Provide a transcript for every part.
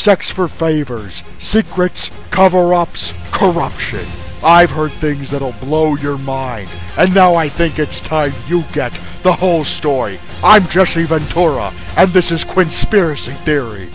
sex for favors, secrets, cover-ups, corruption. I've heard things that'll blow your mind, and now I think it's time you get the whole story. I'm Jesse Ventura, and this is Quinnspiracy Theory.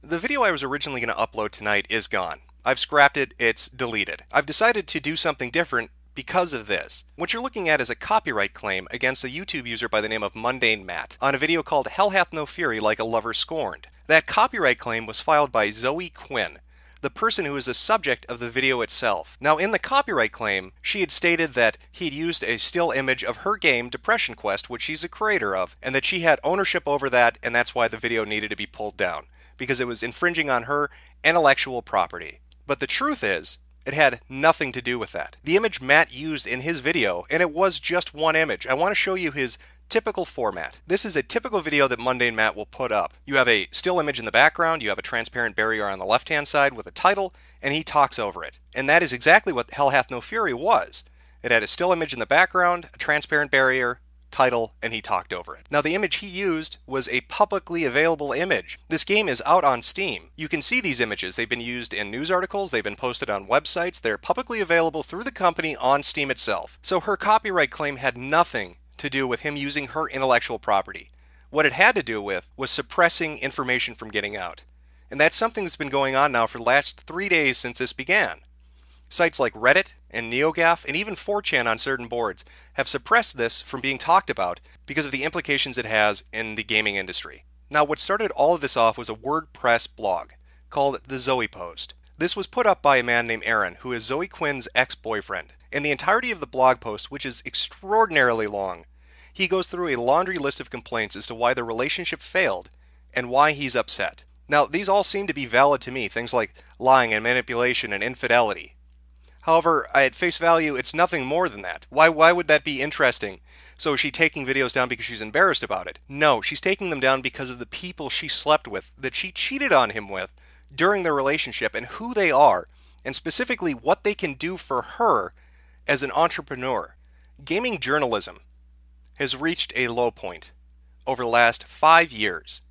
The video I was originally going to upload tonight is gone. I've scrapped it, it's deleted. I've decided to do something different because of this. What you're looking at is a copyright claim against a YouTube user by the name of Mundane Matt on a video called Hell Hath No Fury Like a Lover Scorned. That copyright claim was filed by Zoe Quinn, the person who is the subject of the video itself. Now, in the copyright claim, she had stated that he'd used a still image of her game, Depression Quest, which she's a creator of, and that she had ownership over that, and that's why the video needed to be pulled down, because it was infringing on her intellectual property. But the truth is, it had nothing to do with that. The image Matt used in his video, and it was just one image. I want to show you his typical format. This is a typical video that Mundane Matt will put up. You have a still image in the background, you have a transparent barrier on the left-hand side with a title, and he talks over it. And that is exactly what Hell Hath No Fury was. It had a still image in the background, a transparent barrier, title, and he talked over it. Now, the image he used was a publicly available image. This game is out on Steam. You can see these images. They've been used in news articles, they've been posted on websites, they're publicly available through the company on Steam itself. So her copyright claim had nothing to do with him using her intellectual property. What it had to do with was suppressing information from getting out. And that's something that's been going on now for the last 3 days since this began. Sites like Reddit and NeoGAF and even 4chan on certain boards have suppressed this from being talked about because of the implications it has in the gaming industry. Now, what started all of this off was a WordPress blog called The Zoe Post. This was put up by a man named Aaron, who is Zoe Quinn's ex-boyfriend. In the entirety of the blog post, which is extraordinarily long, he goes through a laundry list of complaints as to why the relationship failed and why he's upset. Now, these all seem to be valid to me, things like lying and manipulation and infidelity. However, at face value, it's nothing more than that. Why would that be interesting? So is she taking videos down because she's embarrassed about it? No, she's taking them down because of the people she slept with, that she cheated on him with during their relationship, and who they are, and specifically what they can do for her as an entrepreneur. Gaming journalism has reached a low point over the last 5 years.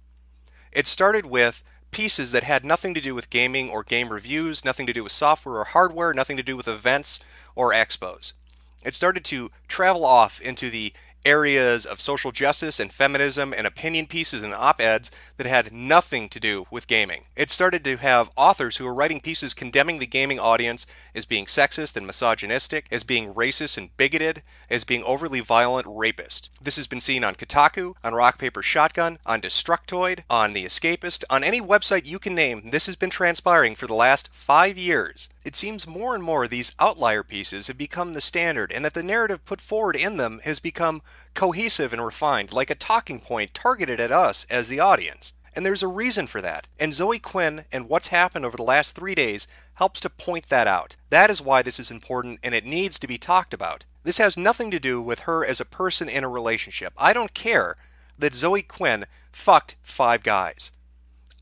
It started with pieces that had nothing to do with gaming or game reviews, nothing to do with software or hardware, nothing to do with events or expos. It started to travel off into the areas of social justice and feminism and opinion pieces and op-eds that had nothing to do with gaming. It started to have authors who were writing pieces condemning the gaming audience as being sexist and misogynistic, as being racist and bigoted, as being overly violent rapist. This has been seen on Kotaku, on Rock Paper Shotgun, on Destructoid, on The Escapist, on any website you can name. This has been transpiring for the last 5 years. It seems more and more these outlier pieces have become the standard, and that the narrative put forward in them has become cohesive and refined, like a talking point targeted at us as the audience. And there's a reason for that. And Zoe Quinn and what's happened over the last 3 days helps to point that out. That is why this is important, and it needs to be talked about. This has nothing to do with her as a person in a relationship. I don't care that Zoe Quinn fucked 5 guys.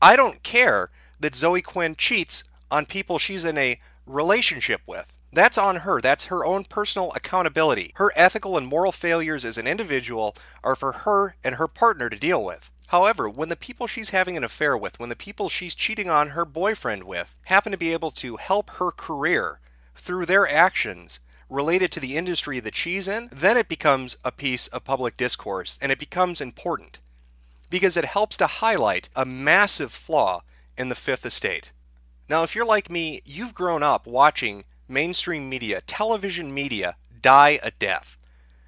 I don't care that Zoe Quinn cheats on people she's in a relationship with. That's on her. That's her own personal accountability. Her ethical and moral failures as an individual are for her and her partner to deal with. However, when the people she's having an affair with, when the people she's cheating on her boyfriend with, happen to be able to help her career through their actions related to the industry that she's in, then it becomes a piece of public discourse, and it becomes important because it helps to highlight a massive flaw in the Fifth Estate. Now, if you're like me, you've grown up watching mainstream media, television media, die a death.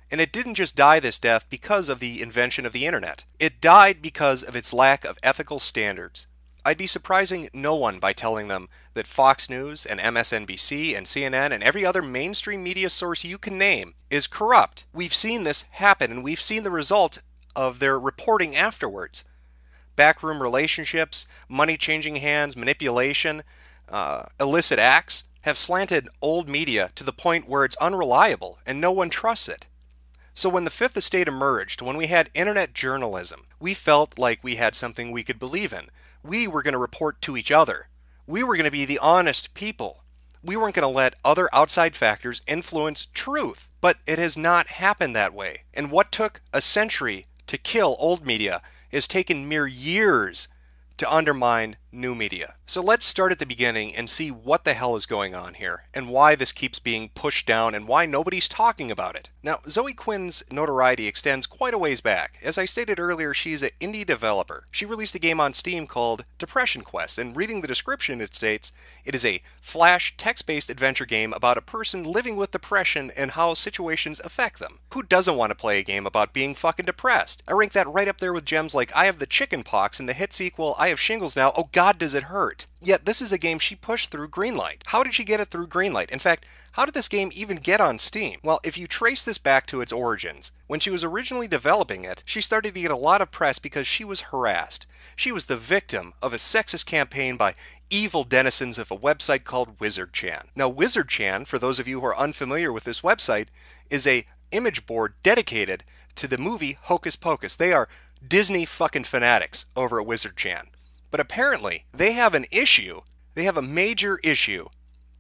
And it didn't just die this death because of the invention of the internet. It died because of its lack of ethical standards. I'd be surprising no one by telling them that Fox News and MSNBC and CNN and every other mainstream media source you can name is corrupt. We've seen this happen, and we've seen the result of their reporting afterwards. Backroom relationships, money changing hands, manipulation, illicit acts have slanted old media to the point where it's unreliable and no one trusts it. So when the Fifth Estate emerged, when we had internet journalism, we felt like we had something we could believe in. We were going to report to each other. We were going to be the honest people. We weren't going to let other outside factors influence truth. But it has not happened that way. And what took a century to kill old media has taken mere years to undermine new media. So let's start at the beginning and see what the hell is going on here, and why this keeps being pushed down, and why nobody's talking about it. Now, Zoe Quinn's notoriety extends quite a ways back. As I stated earlier, she's an indie developer. She released a game on Steam called Depression Quest, and reading the description it states, it is a flash, text-based adventure game about a person living with depression and how situations affect them. Who doesn't want to play a game about being fucking depressed? I rank that right up there with gems like I have the chicken pox and the hit sequel I have shingles now, oh god does it hurt. Yet this is a game she pushed through Greenlight. How did she get it through Greenlight? In fact, how did this game even get on Steam? Well, if you trace this back to its origins, when she was originally developing it, she started to get a lot of press because she was harassed. She was the victim of a sexist campaign by evil denizens of a website called WizardChan. Now, WizardChan, for those of you who are unfamiliar with this website, is a image board dedicated to the movie Hocus Pocus. They are Disney fucking fanatics over at WizardChan. But apparently, they have an issue. They have a major issue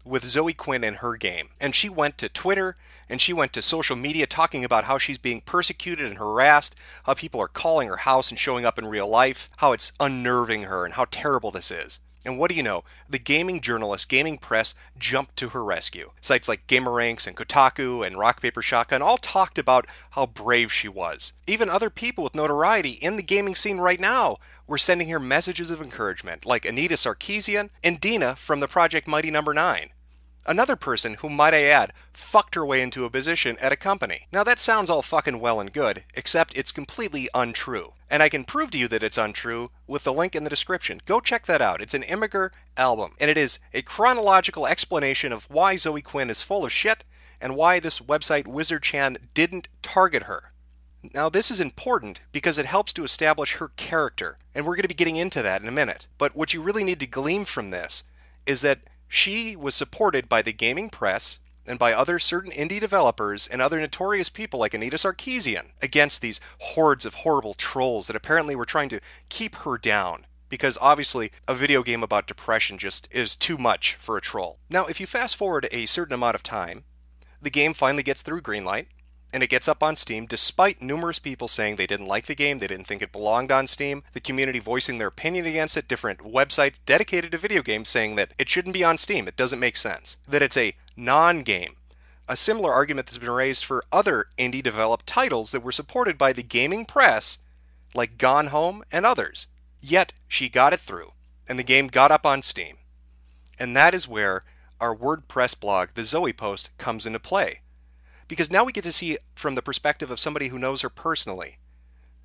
with Zoe Quinn and her game. And she went to Twitter, and she went to social media talking about how she's being persecuted and harassed, how people are calling her house and showing up in real life, how it's unnerving her, and how terrible this is. And what do you know? The gaming journalists, gaming press jumped to her rescue. Sites like Gameranks and Kotaku and Rock Paper Shotgun all talked about how brave she was. Even other people with notoriety in the gaming scene right now were sending her messages of encouragement, like Anita Sarkeesian and Dina from the Project Mighty No. 9. Another person who, might I add, fucked her way into a position at a company. Now that sounds all fucking well and good, except it's completely untrue. And I can prove to you that it's untrue with the link in the description. Go check that out. It's an Immigrant album, and it is a chronological explanation of why Zoe Quinn is full of shit, and why this website WizardChan didn't target her. Now this is important because it helps to establish her character, and we're going to be getting into that in a minute. But what you really need to glean from this is that she was supported by the gaming press and by other certain indie developers and other notorious people like Anita Sarkeesian against these hordes of horrible trolls that apparently were trying to keep her down. Because obviously a video game about depression just is too much for a troll. Now if you fast forward a certain amount of time, the game finally gets through Greenlight, and it gets up on Steam despite numerous people saying they didn't like the game, they didn't think it belonged on Steam, the community voicing their opinion against it, different websites dedicated to video games saying that it shouldn't be on Steam, it doesn't make sense, that it's a non-game. A similar argument that's been raised for other indie developed titles that were supported by the gaming press, like Gone Home and others. Yet she got it through, and the game got up on Steam. And that is where our WordPress blog, the Zoe Post, comes into play. Because now we get to see from the perspective of somebody who knows her personally,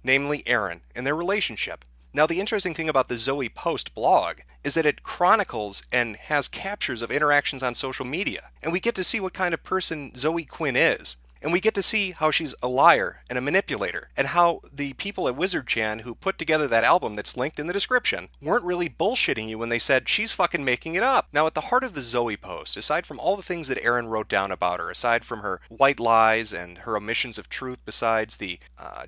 namely Erin, and their relationship. Now the interesting thing about the Zoe Post blog is that it chronicles and has captures of interactions on social media. And we get to see what kind of person Zoe Quinn is. And we get to see how she's a liar and a manipulator, and how the people at WizardChan who put together that album that's linked in the description weren't really bullshitting you when they said she's fucking making it up. Now at the heart of the Zoe Post, aside from all the things that Erin wrote down about her, aside from her white lies and her omissions of truth, besides the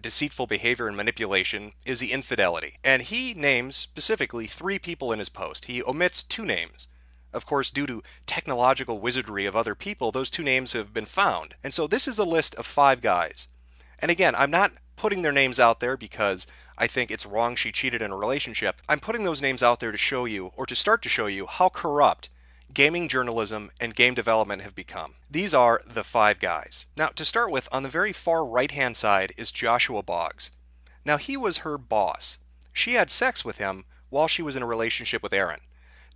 deceitful behavior and manipulation, is the infidelity. And he names specifically 3 people in his post. He omits 2 names. Of course, due to technological wizardry of other people, those 2 names have been found. And so this is a list of 5 guys. And again, I'm not putting their names out there because I think it's wrong she cheated in a relationship. I'm putting those names out there to show you, or to start to show you, how corrupt gaming journalism and game development have become. These are the 5 guys. Now, to start with, on the very far right-hand side is Joshua Boggs. Now, he was her boss. She had sex with him while she was in a relationship with Erin.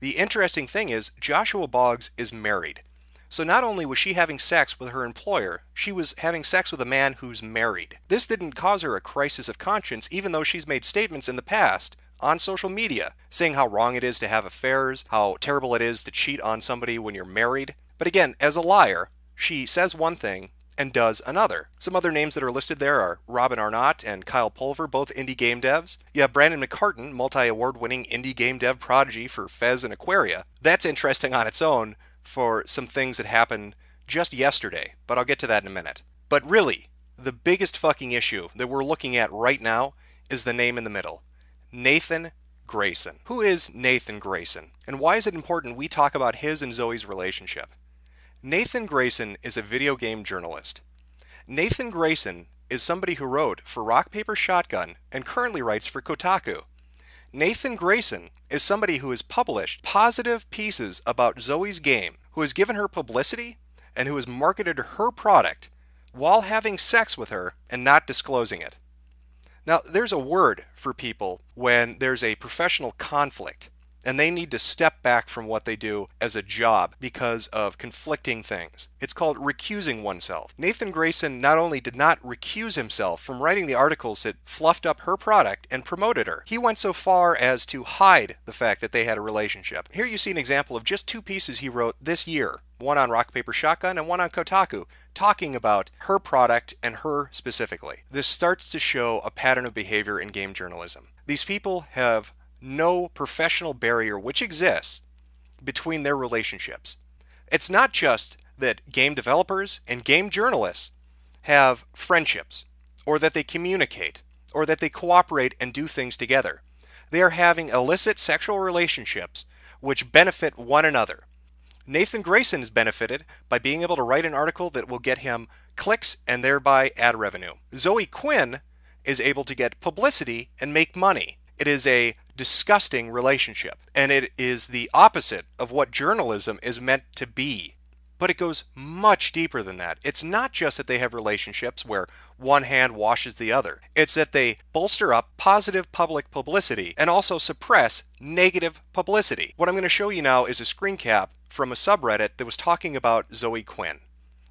The interesting thing is, Joshua Boggs is married. So not only was she having sex with her employer, she was having sex with a man who's married. This didn't cause her a crisis of conscience, even though she's made statements in the past on social media saying how wrong it is to have affairs, how terrible it is to cheat on somebody when you're married. But again, as a liar, she says one thing and does another. Some other names that are listed there are Robin Arnott and Kyle Pulver, both indie game devs. You have Brandon McCartan, multi-award-winning indie game dev prodigy for Fez and Aquaria. That's interesting on its own for some things that happened just yesterday, but I'll get to that in a minute. But really, the biggest fucking issue that we're looking at right now is the name in the middle. Nathan Grayson. Who is Nathan Grayson? And why is it important we talk about his and Zoe's relationship? Nathan Grayson is a video game journalist. Nathan Grayson is somebody who wrote for Rock Paper Shotgun and currently writes for Kotaku. Nathan Grayson is somebody who has published positive pieces about Zoe's game, who has given her publicity, and who has marketed her product while having sex with her and not disclosing it. Now, there's a word for people when there's a professional conflict and they need to step back from what they do as a job because of conflicting things. It's called recusing oneself. Nathan Grayson not only did not recuse himself from writing the articles that fluffed up her product and promoted her, he went so far as to hide the fact that they had a relationship. Here you see an example of just 2 pieces he wrote this year, one on Rock Paper Shotgun and one on Kotaku, talking about her product and her specifically. This starts to show a pattern of behavior in game journalism. These people have no professional barrier which exists between their relationships. It's not just that game developers and game journalists have friendships, or that they communicate, or that they cooperate and do things together. They are having illicit sexual relationships which benefit one another. Nathan Grayson is benefited by being able to write an article that will get him clicks and thereby ad revenue. Zoe Quinn is able to get publicity and make money. It is a disgusting relationship, and it is the opposite of what journalism is meant to be. But it goes much deeper than that. It's not just that they have relationships where one hand washes the other. It's that they bolster up positive public publicity and also suppress negative publicity. What I'm going to show you now is a screen cap from a subreddit that was talking about Zoe Quinn.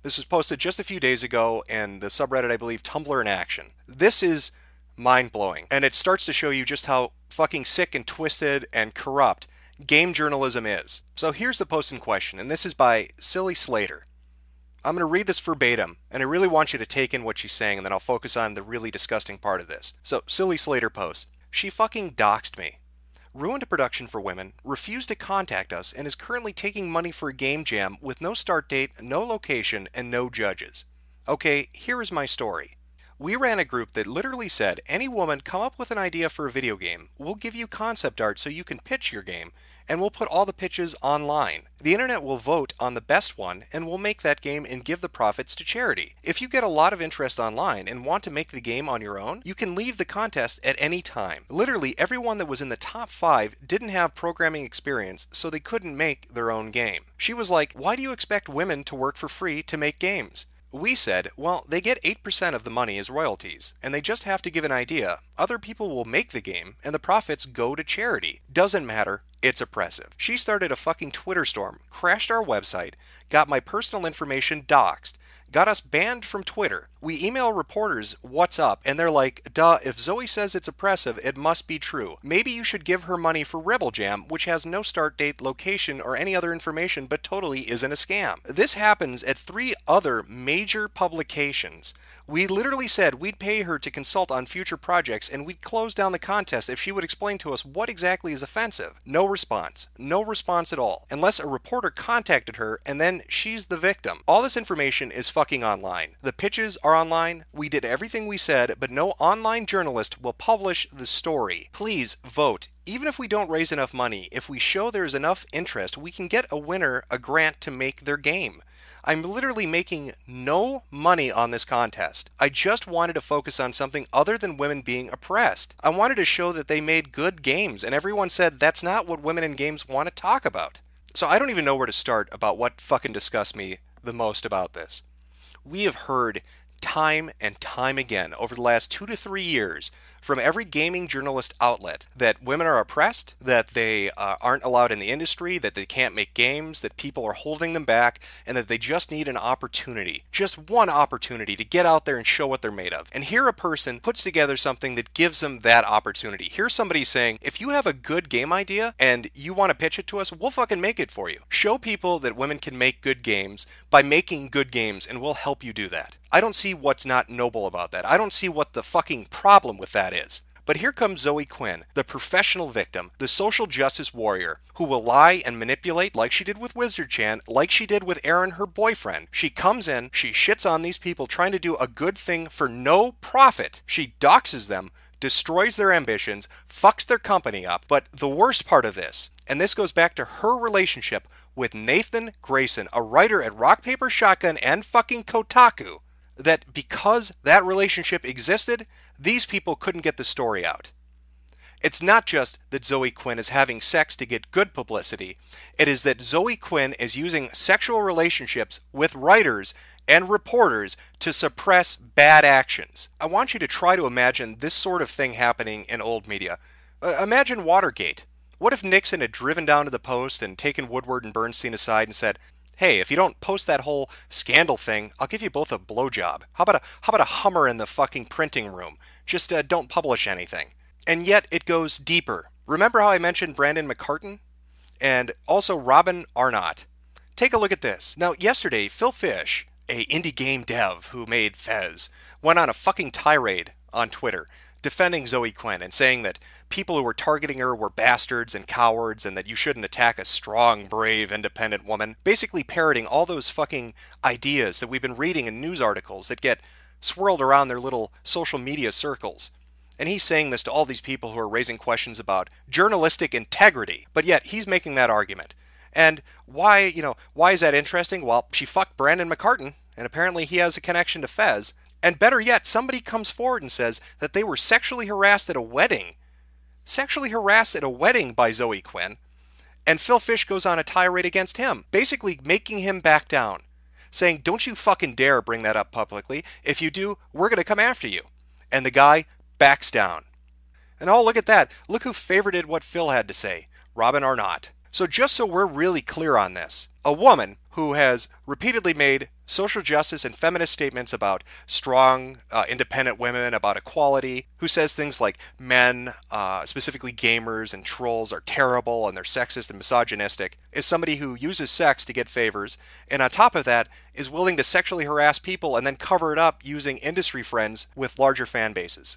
This was posted just a few days ago, and the subreddit, I believe, Tumblr in Action. This is mind-blowing, and it starts to show you just how fucking sick and twisted and corrupt game journalism is. So here's the post in question, and this is by Silly Slater. I'm going to read this verbatim, and I really want you to take in what she's saying, and then I'll focus on the really disgusting part of this. So, Silly Slater posts, "She fucking doxed me. Ruined a production for women, refused to contact us, and is currently taking money for a game jam with no start date, no location, and no judges. Okay, here is my story. We ran a group that literally said, any woman come up with an idea for a video game, we'll give you concept art so you can pitch your game, and we'll put all the pitches online. The internet will vote on the best one, and we'll make that game and give the profits to charity. If you get a lot of interest online and want to make the game on your own, you can leave the contest at any time. Literally everyone that was in the top 5 didn't have programming experience, so they couldn't make their own game. She was like, why do you expect women to work for free to make games? We said, well, they get 8% of the money as royalties, and they just have to give an idea. Other people will make the game, and the profits go to charity. Doesn't matter. It's oppressive. She started a fucking Twitter storm, crashed our website, got my personal information doxxed, got us banned from Twitter. We email reporters what's up, and they're like, duh, if Zoe says it's oppressive, it must be true. Maybe you should give her money for Rebel Jam, which has no start date, location, or any other information, but totally isn't a scam. This happens at 3 other major publications. We literally said we'd pay her to consult on future projects, and we'd close down the contest if she would explain to us what exactly is offensive. No response. No response at all. Unless a reporter contacted her, and then she's the victim. All this information is fucking online. The pitches are online. We did everything we said, but no online journalist will publish the story. Please vote. Even if we don't raise enough money, if we show there's enough interest, we can get a winner a grant to make their game. I'm literally making no money on this contest. I just wanted to focus on something other than women being oppressed. I wanted to show that they made good games, and everyone said that's not what women in games want to talk about. So I don't even know where to start about what fucking disgusts me the most about this. We have heard time and time again over the last 2 to 3 years from every gaming journalist outlet that women are oppressed, that they aren't allowed in the industry, that they can't make games, that people are holding them back, and that they just need an opportunity, just one opportunity to get out there and show what they're made of. And here a person puts together something that gives them that opportunity. Here's somebody saying, if you have a good game idea and you want to pitch it to us, we'll fucking make it for you. Show people that women can make good games by making good games, and we'll help you do that. I don't see what's not noble about that. I don't see what the fucking problem with that is. But here comes Zoe Quinn, the professional victim, the social justice warrior, who will lie and manipulate like she did with Wizard-chan, like she did with Aaron, her boyfriend. She comes in, she shits on these people trying to do a good thing for no profit. She doxes them, destroys their ambitions, fucks their company up. But the worst part of this, and this goes back to her relationship with Nathan Grayson, a writer at Rock Paper Shotgun and fucking Kotaku, that because that relationship existed, these people couldn't get the story out. It's not just that Zoe Quinn is having sex to get good publicity. It is that Zoe Quinn is using sexual relationships with writers and reporters to suppress bad actions. I want you to try to imagine this sort of thing happening in old media. Imagine Watergate. What if Nixon had driven down to the Post and taken Woodward and Bernstein aside and said, "Hey, if you don't post that whole scandal thing, I'll give you both a blowjob. How about a Hummer in the fucking printing room? Just don't publish anything." And yet it goes deeper. Remember how I mentioned Brandon McCartan? And also Robin Arnott. Take a look at this. Now, yesterday, Phil Fish, a indie game dev who made Fez, went on a fucking tirade on Twitter defending Zoe Quinn and saying that people who were targeting her were bastards and cowards and that you shouldn't attack a strong, brave, independent woman. Basically parroting all those fucking ideas that we've been reading in news articles that get swirled around their little social media circles. And he's saying this to all these people who are raising questions about journalistic integrity. But yet he's making that argument. And why is that interesting? Well, she fucked Brandon McCartan, and apparently he has a connection to Fez. And better yet, somebody comes forward and says that they were sexually harassed at a wedding. Sexually harassed at a wedding by Zoe Quinn. And Phil Fish goes on a tirade against him, basically making him back down. Saying, don't you fucking dare bring that up publicly. If you do, we're going to come after you. And the guy backs down. And oh, look at that. Look who favorited what Phil had to say. Robin Arnott. So just so we're really clear on this, a woman who has repeatedly made social justice and feminist statements about strong, independent women, about equality, who says things like men, specifically gamers and trolls, are terrible and they're sexist and misogynistic, is somebody who uses sex to get favors, and on top of that, is willing to sexually harass people and then cover it up using industry friends with larger fan bases.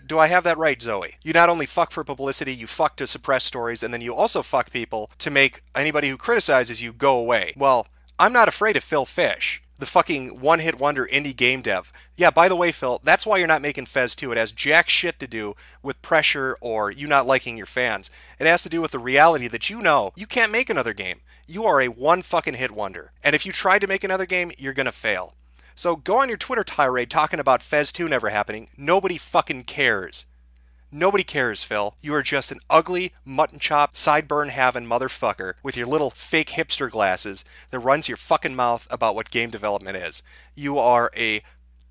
Do I have that right, Zoe? You not only fuck for publicity, you fuck to suppress stories, and then you also fuck people to make anybody who criticizes you go away. Well, I'm not afraid of Phil Fish, the fucking one-hit wonder indie game dev. Yeah, by the way, Phil, that's why you're not making Fez 2. It has jack shit to do with pressure or you not liking your fans. It has to do with the reality that you know you can't make another game. You are a one fucking hit wonder. And if you try to make another game, you're gonna fail. So go on your Twitter tirade talking about Fez 2 never happening. Nobody fucking cares. Nobody cares, Phil. You are just an ugly, mutton chop, sideburn having motherfucker with your little fake hipster glasses that runs your fucking mouth about what game development is. You are a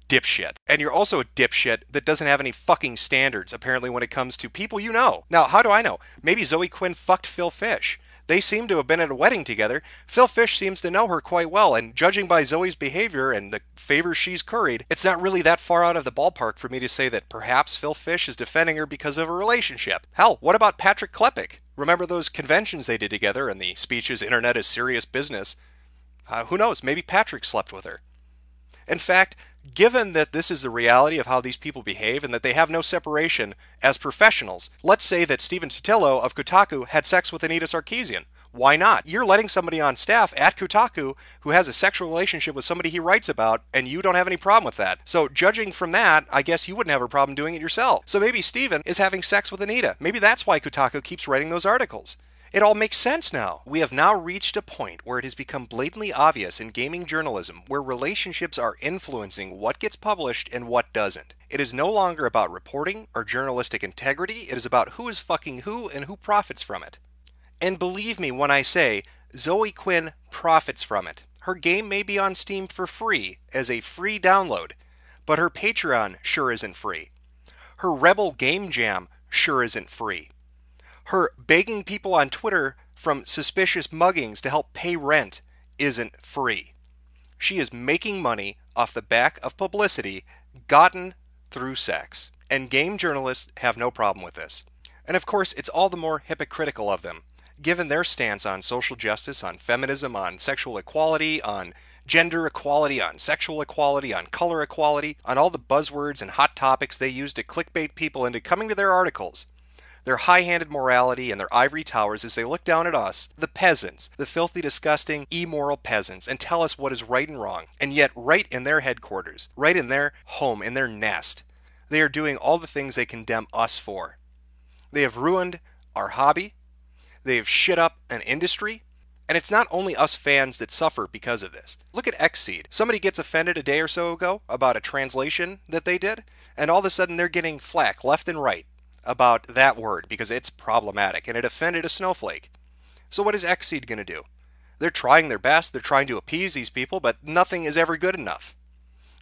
dipshit. And you're also a dipshit that doesn't have any fucking standards, apparently, when it comes to people you know. Now, how do I know? Maybe Zoe Quinn fucked Phil Fish. They seem to have been at a wedding together. Phil Fish seems to know her quite well, and judging by Zoe's behavior and the favors she's curried, it's not really that far out of the ballpark for me to say that perhaps Phil Fish is defending her because of a relationship. Hell, what about Patrick Klepek? Remember those conventions they did together and the speeches, "Internet is serious business"? Who knows? Maybe Patrick slept with her. In fact, given that this is the reality of how these people behave and that they have no separation as professionals, let's say that Steven Totilo of Kotaku had sex with Anita Sarkeesian. Why not? You're letting somebody on staff at Kotaku who has a sexual relationship with somebody he writes about, and you don't have any problem with that. So judging from that, I guess you wouldn't have a problem doing it yourself. So maybe Steven is having sex with Anita. Maybe that's why Kotaku keeps writing those articles. It all makes sense now. We have now reached a point where it has become blatantly obvious in gaming journalism where relationships are influencing what gets published and what doesn't. It is no longer about reporting or journalistic integrity. It is about who is fucking who and who profits from it. And believe me when I say Zoe Quinn profits from it. Her game may be on Steam for free as a free download, but her Patreon sure isn't free. Her Rebel Game Jam sure isn't free. Her begging people on Twitter from suspicious muggings to help pay rent isn't free. She is making money off the back of publicity gotten through sex. And game journalists have no problem with this. And of course, it's all the more hypocritical of them, given their stance on social justice, on feminism, on sexual equality, on gender equality, on sexual equality, on color equality, on all the buzzwords and hot topics they use to clickbait people into coming to their articles. Their high-handed morality and their ivory towers as they look down at us, the peasants, the filthy, disgusting, immoral peasants, and tell us what is right and wrong. And yet, right in their headquarters, right in their home, in their nest, they are doing all the things they condemn us for. They have ruined our hobby. They have shit up an industry. And it's not only us fans that suffer because of this. Look at Xseed. Somebody gets offended a day or so ago about a translation that they did, and all of a sudden they're getting flack left and right about that word because it's problematic and it offended a snowflake. So what is Xseed going to do? They're trying their best, they're trying to appease these people, but nothing is ever good enough.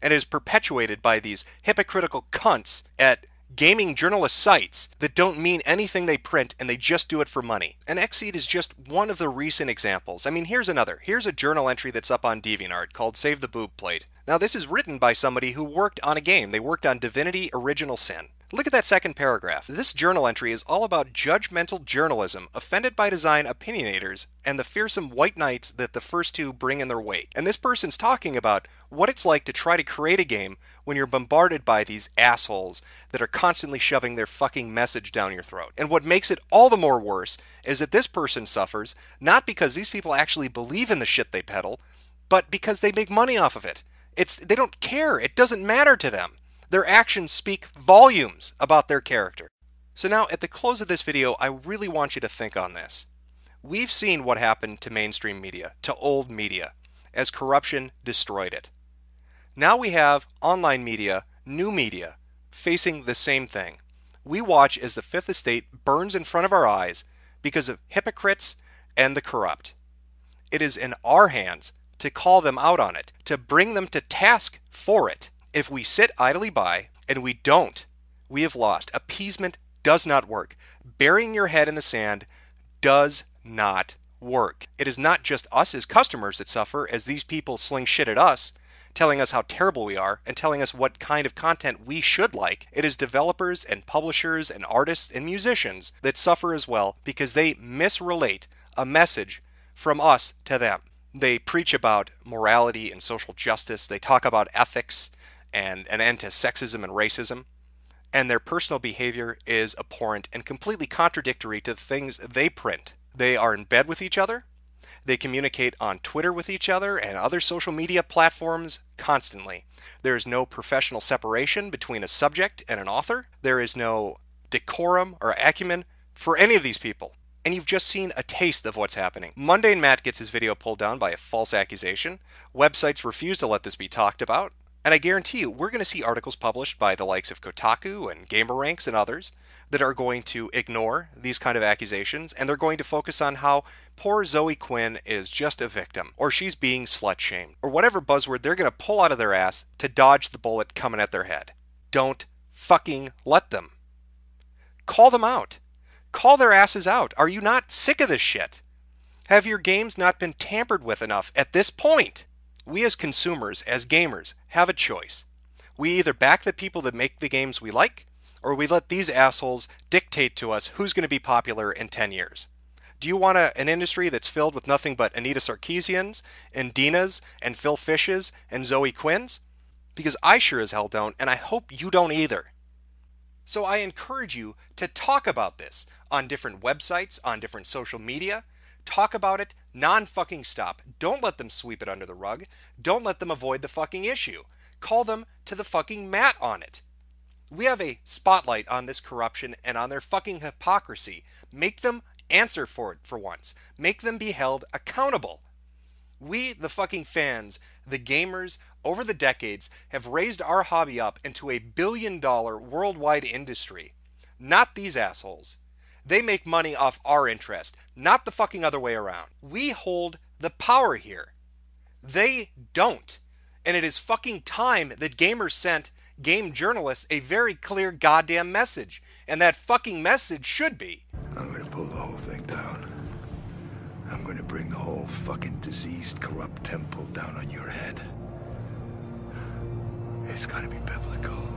And it is perpetuated by these hypocritical cunts at gaming journalist sites that don't mean anything they print and they just do it for money. And Xseed is just one of the recent examples. I mean, here's another. Here's a journal entry that's up on DeviantArt called Save the Boob Plate. Now this is written by somebody who worked on a game. They worked on Divinity Original Sin. Look at that second paragraph. This journal entry is all about judgmental journalism, offended by design opinionators, and the fearsome white knights that the first two bring in their wake. And this person's talking about what it's like to try to create a game when you're bombarded by these assholes that are constantly shoving their fucking message down your throat. And what makes it all the more worse is that this person suffers not because these people actually believe in the shit they peddle, but because they make money off of it. They don't care. It doesn't matter to them. Their actions speak volumes about their character. So now at the close of this video, I really want you to think on this. We've seen what happened to mainstream media, to old media, as corruption destroyed it. Now we have online media, new media, facing the same thing. We watch as the Fifth Estate burns in front of our eyes because of hypocrites and the corrupt. It is in our hands to call them out on it, to bring them to task for it. If we sit idly by and we don't, we have lost. Appeasement does not work. Burying your head in the sand does not work. It is not just us as customers that suffer as these people sling shit at us, telling us how terrible we are and telling us what kind of content we should like. It is developers and publishers and artists and musicians that suffer as well because they misrelate a message from us to them. They preach about morality and social justice. They talk about ethics and an end to sexism and racism, and their personal behavior is abhorrent and completely contradictory to the things they print. They are in bed with each other, they communicate on Twitter with each other and other social media platforms constantly. There is no professional separation between a subject and an author. There is no decorum or acumen for any of these people. And you've just seen a taste of what's happening. Mundane Matt gets his video pulled down by a false accusation. Websites refuse to let this be talked about. And I guarantee you, we're going to see articles published by the likes of Kotaku and GamerRanks and others that are going to ignore these kind of accusations, and they're going to focus on how poor Zoe Quinn is just a victim, or she's being slut-shamed, or whatever buzzword they're going to pull out of their ass to dodge the bullet coming at their head. Don't fucking let them. Call them out. Call their asses out. Are you not sick of this shit? Have your games not been tampered with enough at this point? We as consumers, as gamers, have a choice. We either back the people that make the games we like, or we let these assholes dictate to us who's going to be popular in 10 years. Do you want an industry that's filled with nothing but Anita Sarkeesians, and Dinas, and Phil Fishes, and Zoe Quinns? Because I sure as hell don't, and I hope you don't either. So I encourage you to talk about this on different websites, on different social media. Talk about it non-fucking stop. Don't let them sweep it under the rug. Don't let them avoid the fucking issue. Call them to the fucking mat on it. We have a spotlight on this corruption and on their fucking hypocrisy. Make them answer for it for once. Make them be held accountable. We, the fucking fans, the gamers, over the decades, have raised our hobby up into a billion-dollar worldwide industry. Not these assholes. They make money off our interest, not the fucking other way around. We hold the power here. They don't. And it is fucking time that gamers sent game journalists a very clear goddamn message. And that fucking message should be, I'm gonna pull the whole thing down. I'm gonna bring the whole fucking diseased, corrupt temple down on your head. It's gonna be biblical.